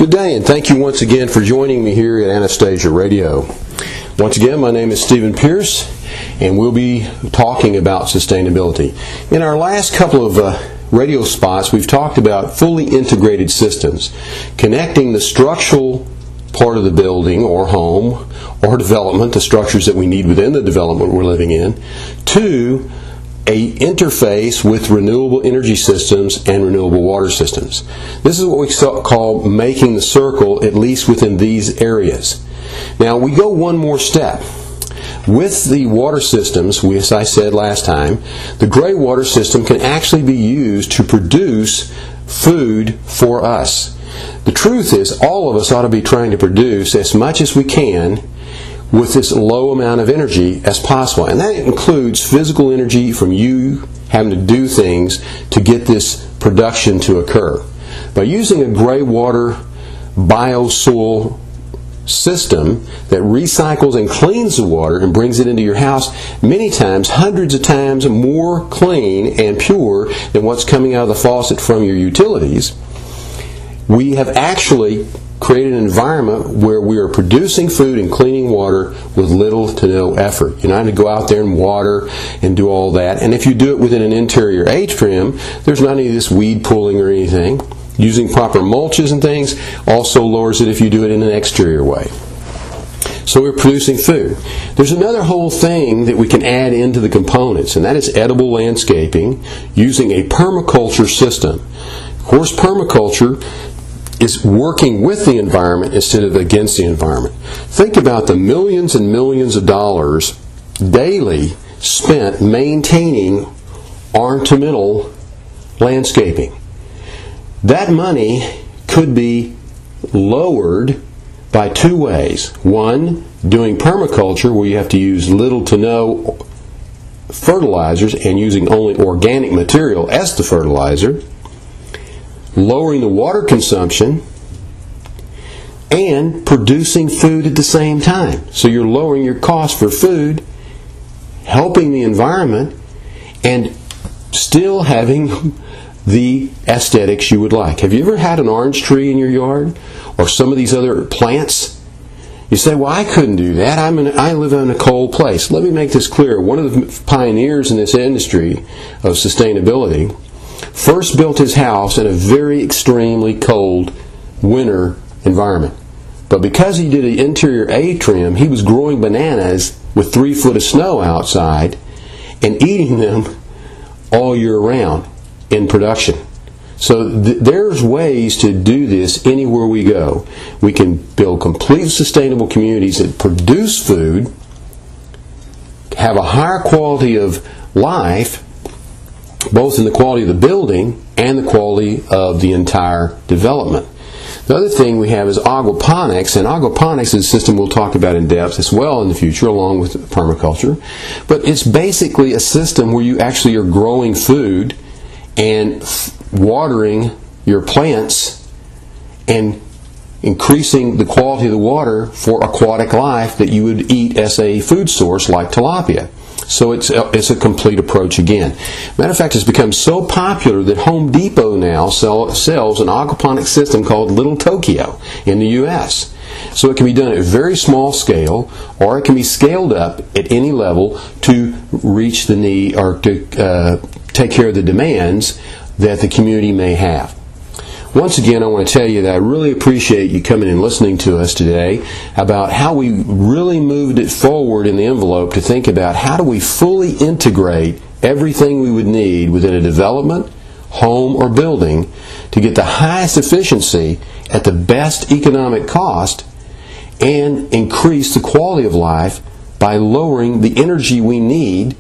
Good day, and thank you once again for joining me here at Anastasia Radio. Once again, my name is Stephen Pierce, and we'll be talking about sustainability. In our last couple of radio spots, we've talked about fully integrated systems, connecting the structural part of the building or home or development, the structures that we need within the development we're living in, to a interface with renewable energy systems and renewable water systems. This is what we call making the circle, at least within these areas. Now we go one more step. With the water systems, as I said last time, the gray water system can actually be used to produce food for us. The truth is, all of us ought to be trying to produce as much as we can with this low amount of energy as possible. And that includes physical energy from you having to do things to get this production to occur. By using a gray water biosoil system that recycles and cleans the water and brings it into your house, many times, hundreds of times more clean and pure than what's coming out of the faucet from your utilities, we have actually create an environment where we are producing food and cleaning water with little to no effort. You don't have to go out there and water and do all that. And if you do it within an interior atrium, there's not any of this weed pulling or anything. Using proper mulches and things also lowers it if you do it in an exterior way. So we're producing food. There's another whole thing that we can add into the components, and that is edible landscaping using a permaculture system. Of course, permaculture is working with the environment instead of against the environment. Think about the millions and millions of dollars daily spent maintaining ornamental landscaping. That money could be lowered by two ways. One, doing permaculture, where you have to use little to no fertilizers and using only organic material as the fertilizer, lowering the water consumption, and producing food at the same time. So you're lowering your cost for food, helping the environment, and still having the aesthetics you would like. Have you ever had an orange tree in your yard? Or some of these other plants? You say, well, I couldn't do that. I live in a cold place. Let me make this clear. One of the pioneers in this industry of sustainability first built his house in a very extremely cold winter environment. But because he did an interior atrium, he was growing bananas with 3 foot of snow outside and eating them all year round in production. So there's ways to do this anywhere we go. We can build complete sustainable communities that produce food, have a higher quality of life, both in the quality of the building and the quality of the entire development. The other thing we have is aquaponics, and aquaponics is a system we'll talk about in depth as well in the future, along with permaculture. But it's basically a system where you actually are growing food and watering your plants and increasing the quality of the water for aquatic life that you would eat as a food source like tilapia. So it's a complete approach again. Matter of fact, it's become so popular that Home Depot now sells an aquaponic system called Little Tokyo in the U.S. So it can be done at a very small scale, or it can be scaled up at any level to reach the need or to take care of the demands that the community may have. Once again, I want to tell you that I really appreciate you coming and listening to us today about how we really moved it forward in the envelope to think about how do we fully integrate everything we would need within a development, home, or building to get the highest efficiency at the best economic cost and increase the quality of life by lowering the energy we need